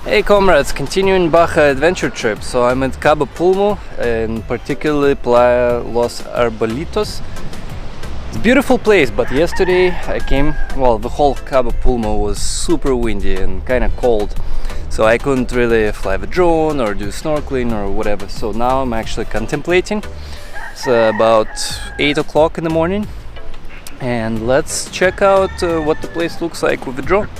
Hey comrades, continuing Baja adventure trip. So I'm at Cabo Pulmo, and particularly Playa Los Arbolitos. It's a beautiful place, but yesterday I came, well, the whole Cabo Pulmo was super windy and kind of cold, so I couldn't really fly the drone or do snorkeling or whatever. So now I'm actually contemplating. It's about 8 o'clock in the morning, and let's check out what the place looks like with the drone.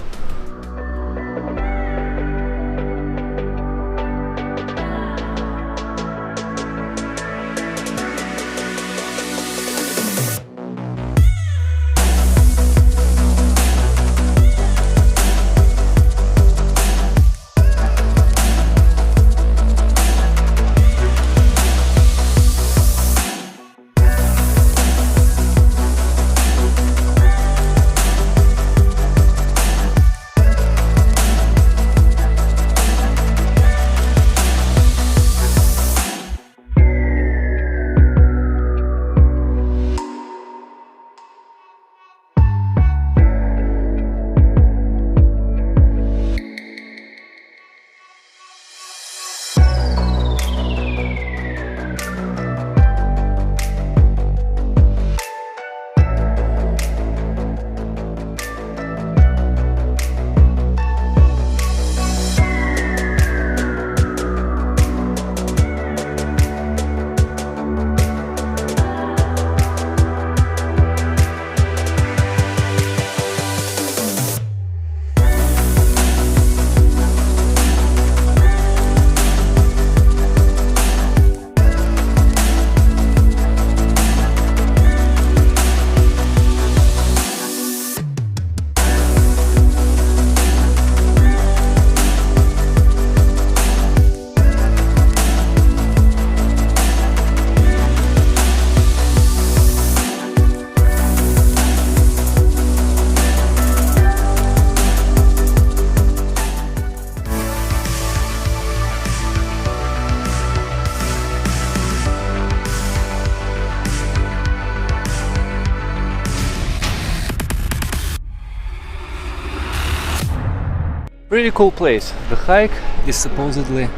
Pretty cool place. The hike is supposedly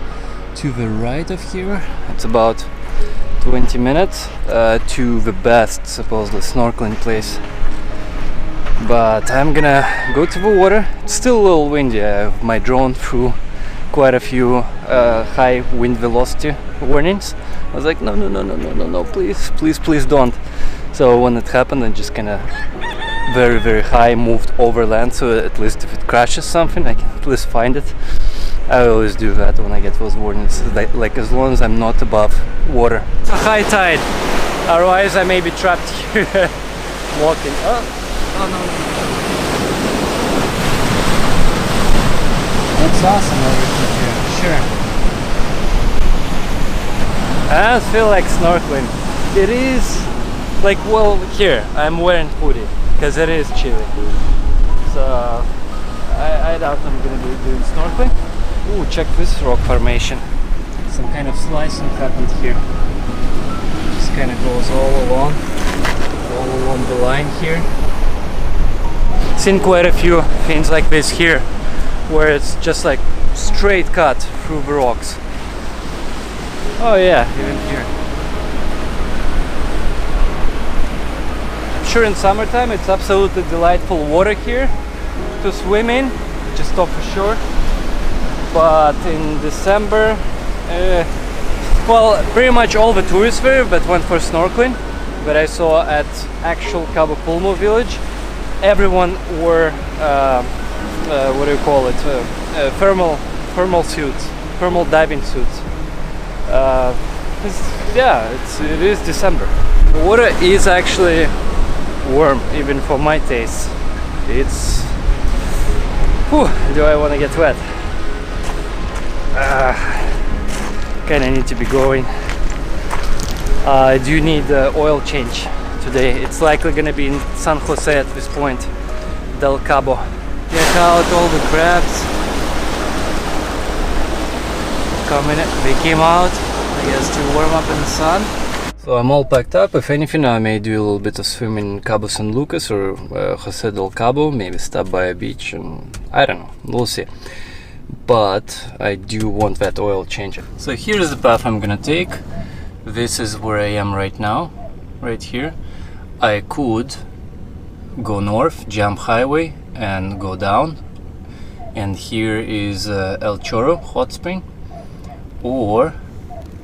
to the right of here. It's about 20 minutes to the best supposedly snorkeling place. But I'm gonna go to the water. It's still a little windy. I have my drone through quite a few high wind velocity warnings. I was like, no, please don't. So when it happened, I just kinda very high moved overland, so at least if it crashes something I can at least find it. I always do that when I get those warnings, like as long as I'm not above water. It's a high tide, otherwise I may be trapped here walking. Oh no. That's awesome over here, sure. I don't feel like snorkeling. It is like, well, here I'm wearing hoodie because it is chilly, so I doubt I'm gonna be doing snorkeling. Ooh, check this rock formation. Some kind of slicing happened here. Just kind of goes all along the line here. Seen quite a few things like this here, where it's just like straight cut through the rocks. Oh yeah, even here. Sure, in summertime it's absolutely delightful water here to swim in, just off the shore. But in December, well, pretty much all the tourists there that went for snorkeling that I saw at actual Cabo Pulmo village, everyone wore what do you call it, thermal suits, thermal diving suits. It is December. The water is actually warm, even for my taste. It's... Whew, do I want to get wet? Kinda need to be going. I do need oil change today. It's likely gonna be in San Jose at this point, Del Cabo. Check out all the crabs. They came out, I guess, to warm up in the sun. So I'm all packed up. If anything, I may do a little bit of swimming in Cabo San Lucas or Jose del Cabo, maybe stop by a beach, and I don't know, we'll see. but I do want that oil change. So here's the path I'm gonna take. This is where I am right now, right here. I could go north, jump highway and go down, and here is El Chorro Hotspring, or,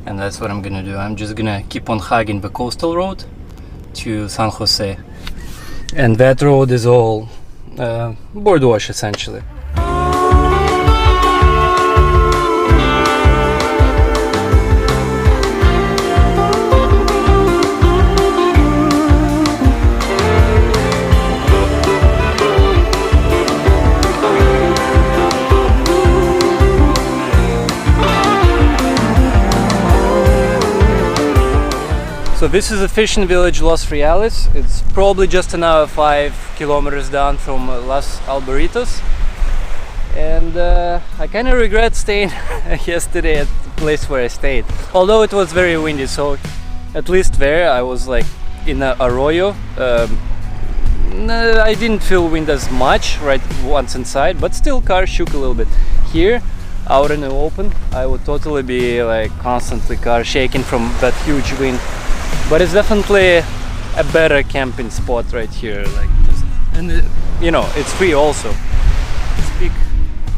and that's what I'm gonna do, I'm just gonna keep on hugging the coastal road to San Jose, and that road is all board wash essentially. So this is a fishing village, Los Reales. It's probably just another 5 kilometers down from Las Alberitos. And I kind of regret staying yesterday at the place where I stayed. Although it was very windy, so at least there I was like in a arroyo. I didn't feel wind as much right once inside, but still car shook a little bit. Here, out in the open, I would totally be like constantly car shaking from that huge wind. But it's definitely a better camping spot right here, like just, and you know, it's free also. Just pick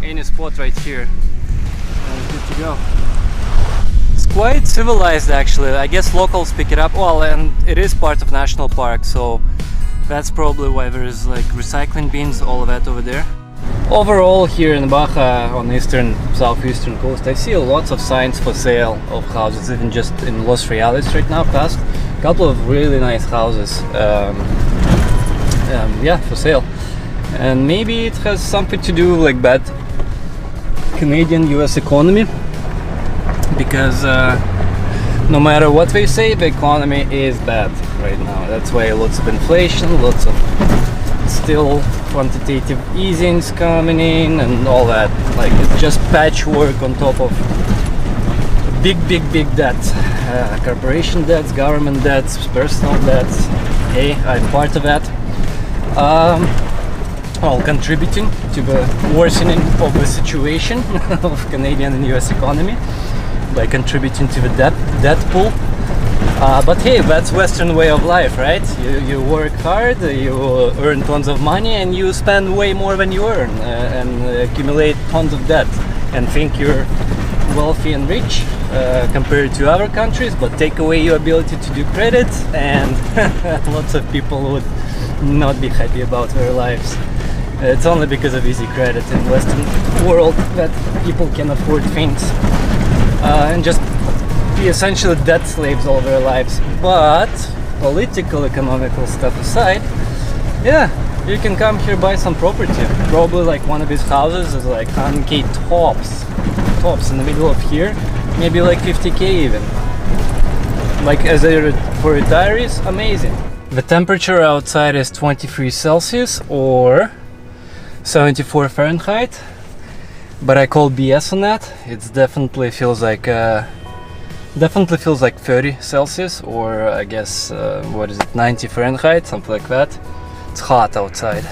any spot right here and it's good to go. It's quite civilized actually. I guess locals pick it up well, and it is part of national park, so that's probably why there is like recycling bins, all of that over there. Overall, here in Baja on eastern, southeastern coast, I see lots of signs for sale of houses, even just in Los Reales right now, past a couple of really nice houses, yeah, for sale. And maybe it has something to do like bad Canadian-US economy, because no matter what they say, the economy is bad right now. That's why lots of inflation, lots of still quantitative easings coming in and all that. Like, it's just patchwork on top of big debts, corporation debts, government debts, personal debts. Hey, I'm part of that, all contributing to the worsening of the situation of Canadian and US economy by contributing to the debt pool. But hey, that's Western way of life, right? You work hard, you earn tons of money, and you spend way more than you earn, and accumulate tons of debt, and think you're wealthy and rich compared to other countries, but take away your ability to do credit, and lots of people would not be happy about their lives. It's only because of easy credit in Western world that people can afford things and just be essentially debt slaves all their lives. But political, economical stuff aside, yeah, you can come here, buy some property. Probably like one of these houses is like 100k tops in the middle of here, maybe like 50k even. Like as for retirees, amazing. The temperature outside is 23 Celsius or 74 Fahrenheit, but I call BS on that. It definitely feels like 30 Celsius, or I guess what is it, 90 Fahrenheit, something like that. It's hot outside.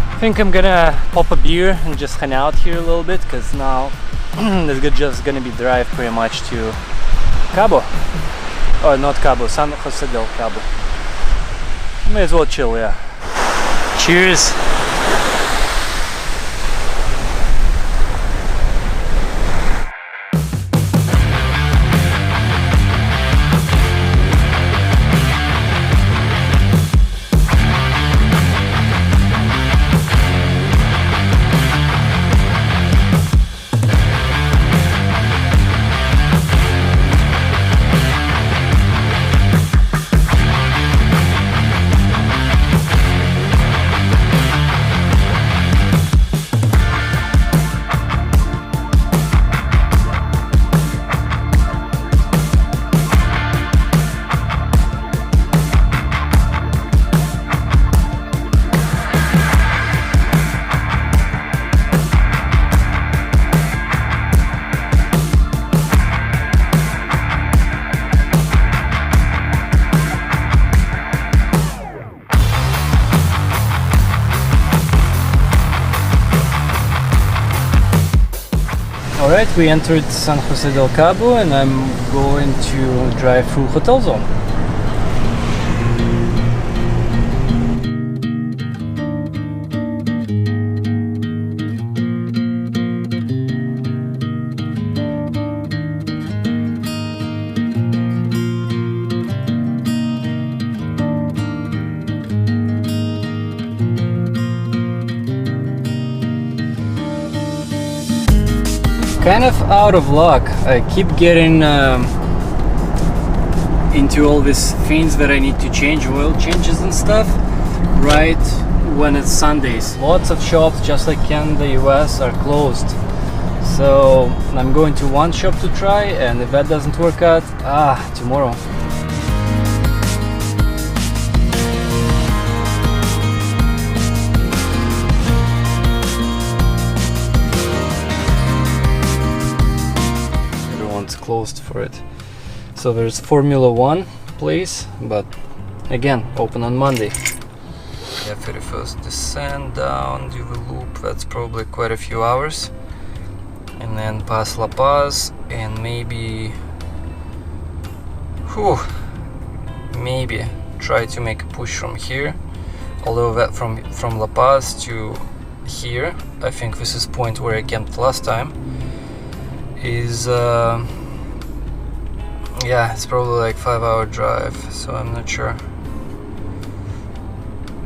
I think I'm gonna pop a beer and just hang out here a little bit, because now it's just gonna be drive pretty much to Cabo, or not Cabo, San Jose del Cabo. May as well chill, yeah. Cheers. Alright, we entered San Jose del Cabo and I'm going to drive through Hotel Zone. Kind of out of luck. I keep getting into all these things that I need to change, oil changes and stuff, right when it's Sundays. Lots of shops, just like in the US, are closed. So I'm going to one shop to try, and if that doesn't work out, tomorrow. Closed for it. So there's Formula One place, but again open on Monday. Yeah, 31st descend down, do the loop, that's probably quite a few hours, and then pass La Paz, and maybe try to make a push from here, although that from La Paz to here, I think this is point where I camped last time, is yeah, it's probably like 5-hour drive, so I'm not sure.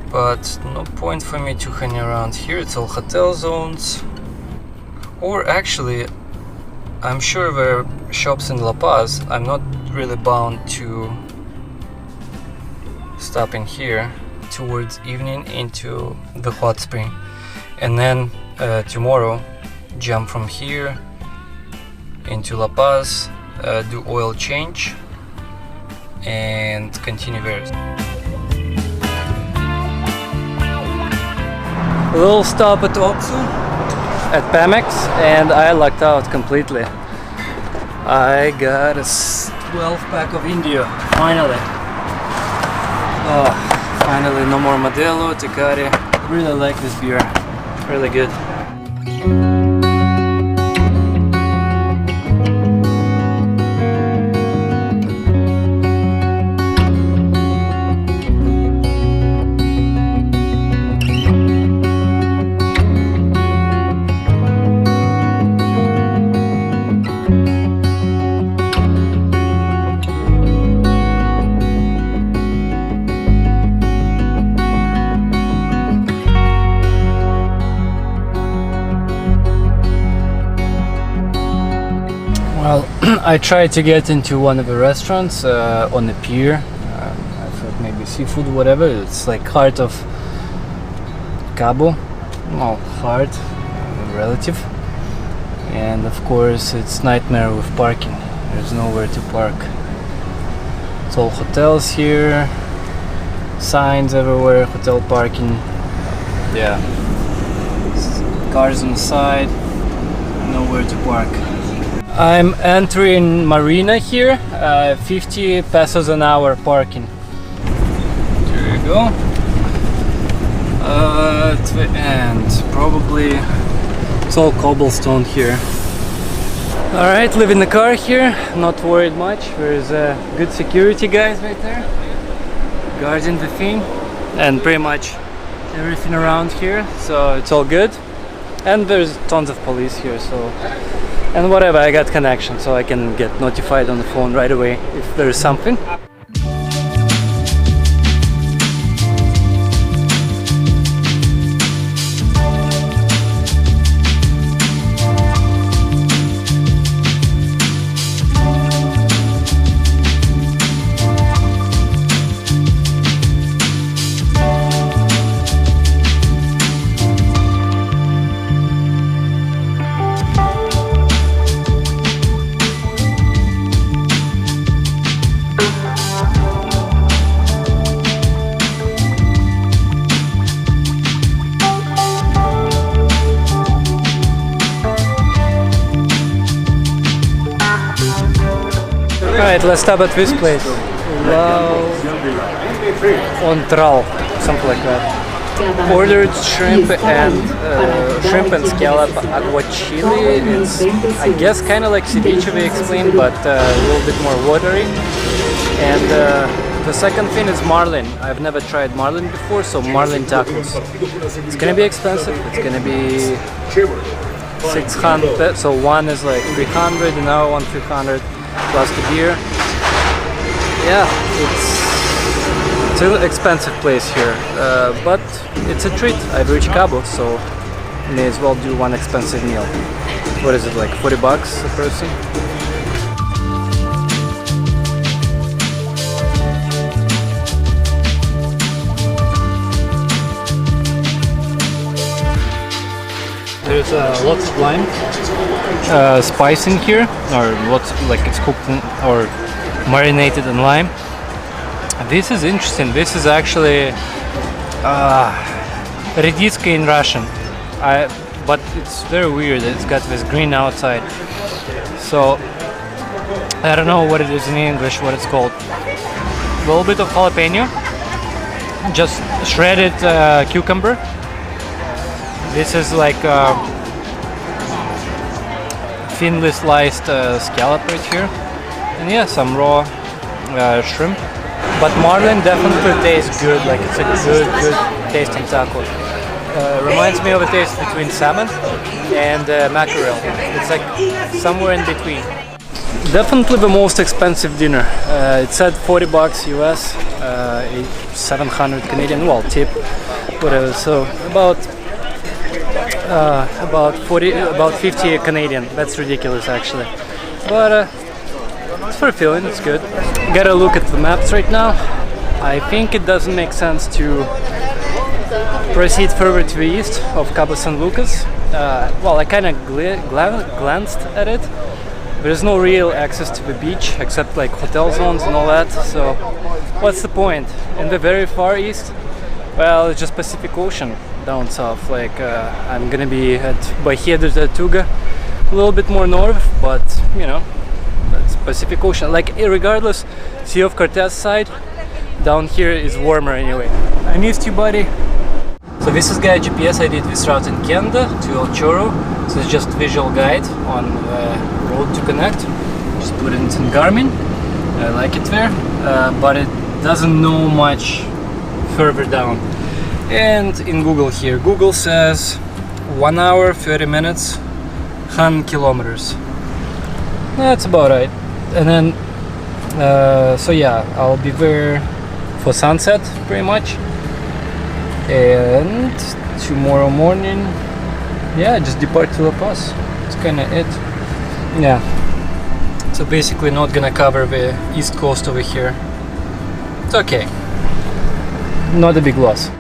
But no point for me to hang around here. It's all hotel zones. Or actually, I'm sure there are shops in La Paz. I'm not really bound to stop in here towards evening into the hot spring, and then tomorrow jump from here into La Paz, do oil change and continue there. A little stop at Oxu at Pemex, and I lucked out completely. I got a 12 pack of Indio, finally. Finally, no more Modelo, Tecate. Really like this beer, really good. Well, I tried to get into one of the restaurants on the pier. I thought maybe seafood, whatever. It's like heart of Cabo. Well, heart, relative. And of course, it's nightmare with parking. There's nowhere to park. It's all hotels here, signs everywhere, hotel parking. Yeah, cars on the side, nowhere to park. I'm entering marina here, 50 pesos an hour parking. There you go. At the end, probably it's all cobblestone here. Alright, live in the car here, not worried much. There's good security guys right there, guarding the thing, and pretty much everything around here, so it's all good. And there's tons of police here, so. And whatever, I got connection, so I can get notified on the phone right away if there is something. Alright, let's stop at this place. Wow. On Tral, something like that. ordered shrimp and scallop aguachile. It's, I guess, kind of like ceviche we explained, but a little bit more watery. And the second thing is marlin. I've never tried marlin before, so marlin tacos. It's gonna be expensive. It's gonna be 600. So one is like 300, another one 300 plus the beer. Yeah, it's an expensive place here, but it's a treat. I've reached Cabo, so may as well do one expensive meal. What is it, like 40 bucks a person? There's lots of lime, spice in here, or lots, like it's cooked in, or marinated in lime. This is interesting. This is actually rediska in Russian, but it's very weird. It's got this green outside, so I don't know what it is in English, what it's called. A little bit of jalapeno, just shredded cucumber. This is like thinly sliced scallop right here, and yeah, some raw shrimp. But marlin definitely tastes good, like it's a good tasting taco. Reminds me of a taste between salmon and mackerel. It's like somewhere in between. Definitely the most expensive dinner. It said 40 bucks US, 700 Canadian, well, tip, whatever. So about 50 Canadian. That's ridiculous actually. But it's for a feeling, it's good. Gotta look at the maps right now. I think it doesn't make sense to proceed further to the east of Cabo San Lucas. Well, I kind of glanced at it. There's no real access to the beach except like hotel zones and all that. So what's the point? In the very far east, well, it's just Pacific Ocean down south. Like I'm gonna be at Baja de Tortuga, a little bit more north, but you know, that's Pacific Ocean. Like regardless, Sea of Cortez side down here is warmer anyway. I missed you, buddy. So this is guide GPS. I did this route in Canada to El Chorro. So it's just visual guide on road to connect. Just put it in Garmin. I like it there, but it doesn't know much further down. And in Google here, Google says 1 hour 30 minutes, 100 kilometers. That's about right. And then so yeah, I'll be there for sunset pretty much, and tomorrow morning, yeah, just depart to La Paz. That's kind of it. Yeah, so basically not gonna cover the east coast over here. It's okay, not a big loss.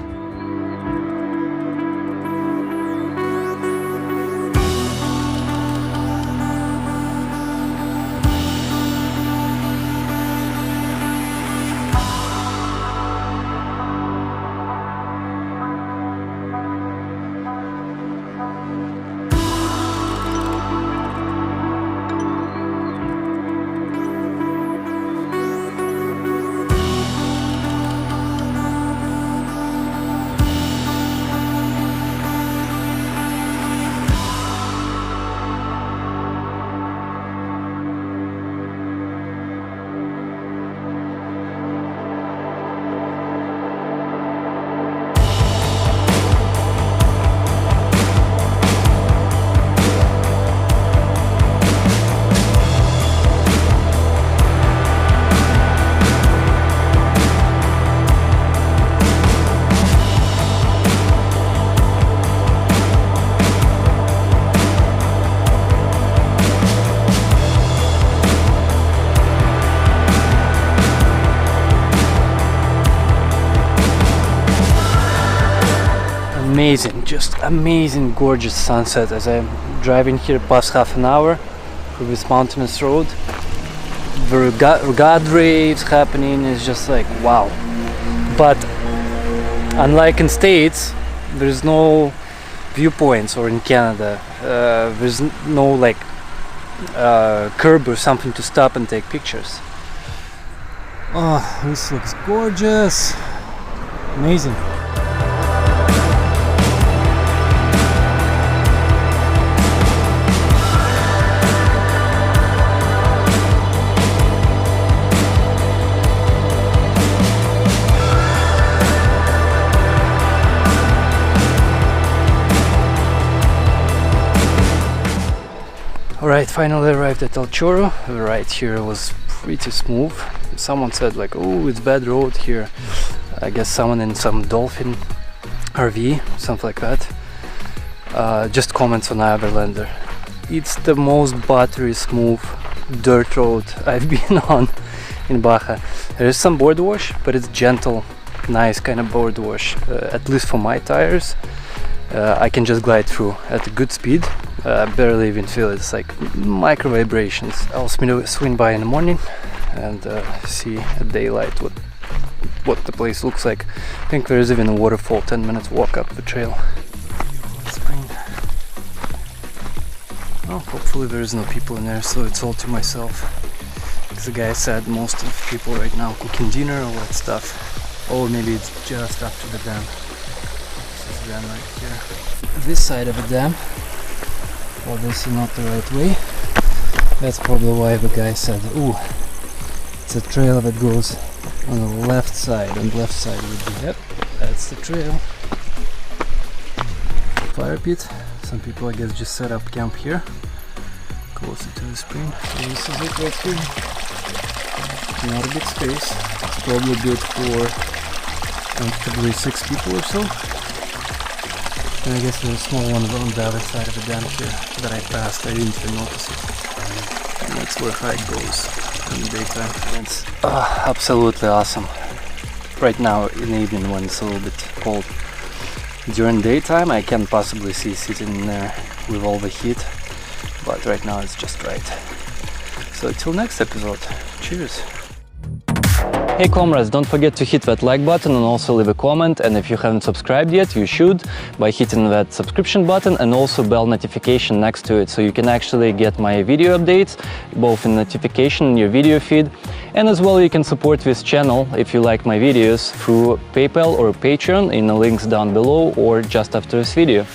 Amazing, just amazing, gorgeous sunset as I'm driving here past half an hour through this mountainous road. The God waves happening is just like wow. But unlike in States, there's no viewpoints, or in Canada there's no like curb or something to stop and take pictures. Oh, this looks gorgeous, amazing. Alright, finally arrived at El Chorro. The ride here was pretty smooth. Someone said like, oh, it's bad road here. I guess someone in some dolphin RV, something like that. Just comments on Overlander. It's the most buttery smooth dirt road I've been on in Baja. There is some board wash, but it's gentle, nice kind of board wash. At least for my tires, I can just glide through at a good speed. Barely even feel it. It's like micro vibrations. I'll swing by in the morning and see at daylight what the place looks like. I think there is even a waterfall, 10 minutes walk up the trail. Spring. Oh, hopefully there is no people in there, so it's all to myself. Because the guy said most of people right now cooking dinner or what stuff. Or maybe it's just after the dam. This is the dam right here. This side of the dam, obviously not the right way. That's probably why the guy said, ooh, it's a trail that goes on the left side, and left side would be, yep, that's the trail. Fire pit. Some people, I guess, just set up camp here, closer to the spring. And this is it right here. Not a big space. It's probably good for comfortably 6 people or so. And I guess there's a small one on the other side of the dam here that I passed. I didn't even notice it. And that's where hike goes in the daytime. And it's absolutely awesome. Right now in the evening when it's a little bit cold. During daytime I can't possibly see sitting in there with all the heat, but right now it's just right. So till next episode, cheers! Hey comrades, don't forget to hit that like button and also leave a comment, and if you haven't subscribed yet, you should by hitting that subscription button and also bell notification next to it, so you can actually get my video updates both in notification in your video feed, and as well you can support this channel if you like my videos through PayPal or Patreon in the links down below or just after this video.